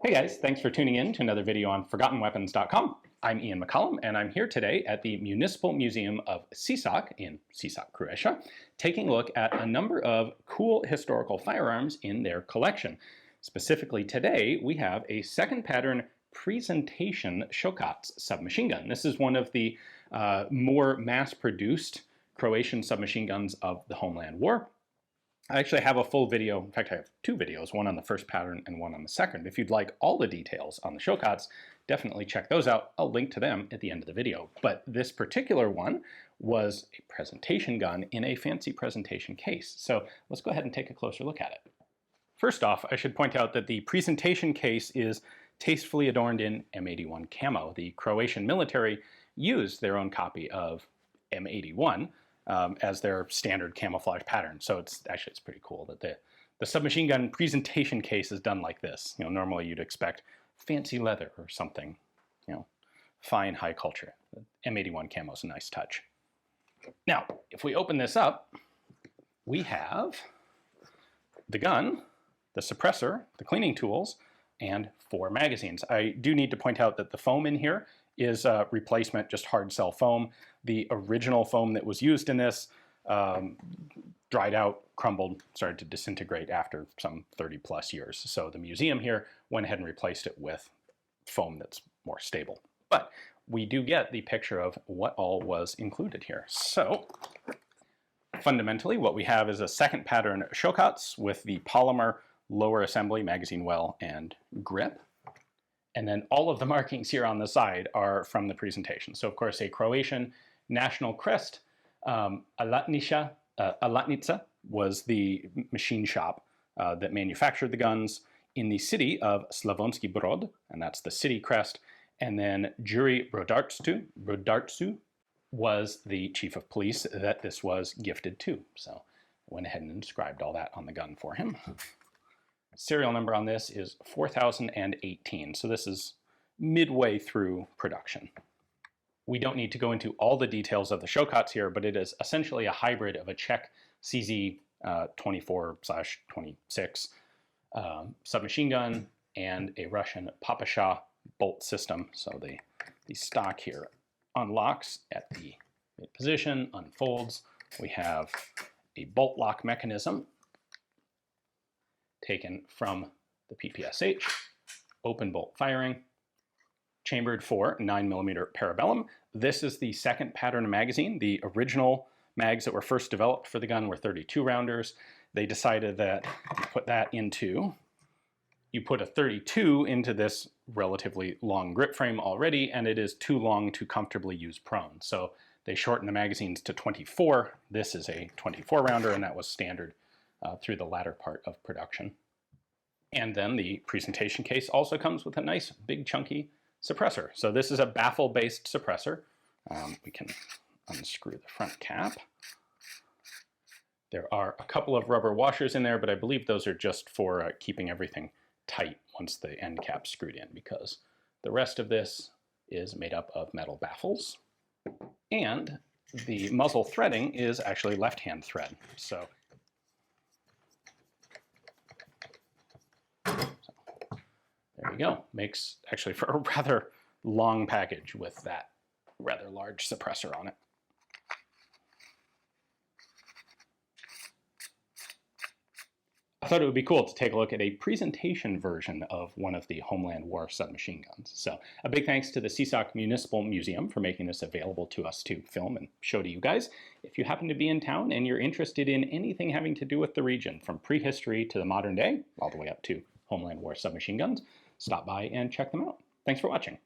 Hey guys, thanks for tuning in to another video on ForgottenWeapons.com. I'm Ian McCollum, and I'm here today at the Municipal Museum of Sisak in Sisak, Croatia, taking a look at a number of cool historical firearms in their collection. Specifically today, we have a second pattern presentation Šokac submachine gun. This is one of the more mass-produced Croatian submachine guns of the Homeland War. I actually have a full video. In fact, I have two videos, one on the first pattern and one on the second. If you'd like all the details on the Šokac, definitely check those out. I'll link to them at the end of the video. But this particular one was a presentation gun in a fancy presentation case. So let's go ahead and take a closer look at it. First off, I should point out that the presentation case is tastefully adorned in M81 camo. The Croatian military used their own copy of M81 as their standard camouflage pattern. So it's pretty cool that the submachine gun presentation case is done like this. You know, normally you'd expect fancy leather or something, you know, fine high culture. M81 camo is a nice touch. Now, if we open this up, we have the gun, the suppressor, the cleaning tools, and 4 magazines. I do need to point out that the foam in here is a replacement, just hard shell foam. The original foam that was used in this dried out, crumbled, started to disintegrate after some 30 plus years. So the museum here went ahead and replaced it with foam that's more stable. But we do get the picture of what all was included here. So fundamentally what we have is a second pattern Šokac with the polymer lower assembly, magazine well, and grip. And then all of the markings here on the side are from the presentation. So of course a Croatian national crest, Alatnica was the machine shop that manufactured the guns in the city of Slavonsky Brod, and that's the city crest. And then Juri Brodarcu was the chief of police that this was gifted to. So I went ahead and inscribed all that on the gun for him. Serial number on this is 4018, so this is midway through production. We don't need to go into all the details of the Šokac here, but it is essentially a hybrid of a Czech CZ 24/26 submachine gun and a Russian Papasha bolt system. So the stock here unlocks at the mid position, unfolds. We have a bolt lock mechanism taken from the PPSH, open bolt firing, chambered for 9mm parabellum. This is the second pattern magazine. The original mags that were first developed for the gun were 32 rounders. They decided that you put a 32 into this relatively long grip frame already, and it is too long to comfortably use prone. So they shortened the magazines to 24. This is a 24 rounder, and that was standard through the latter part of production. And then the presentation case also comes with a nice big chunky suppressor. So this is a baffle-based suppressor. We can unscrew the front cap. There are a couple of rubber washers in there, but I believe those are just for keeping everything tight once the end cap's screwed in, because the rest of this is made up of metal baffles. And the muzzle threading is actually left-hand thread. So there we go. Makes actually for a rather long package with that rather large suppressor on it. I thought it would be cool to take a look at a presentation version of one of the Homeland War submachine guns. So a big thanks to the Sisak Municipal Museum for making this available to us to film and show to you guys. If you happen to be in town and you're interested in anything having to do with the region, from prehistory to the modern day, all the way up to Homeland War submachine guns, stop by and check them out. Thanks for watching.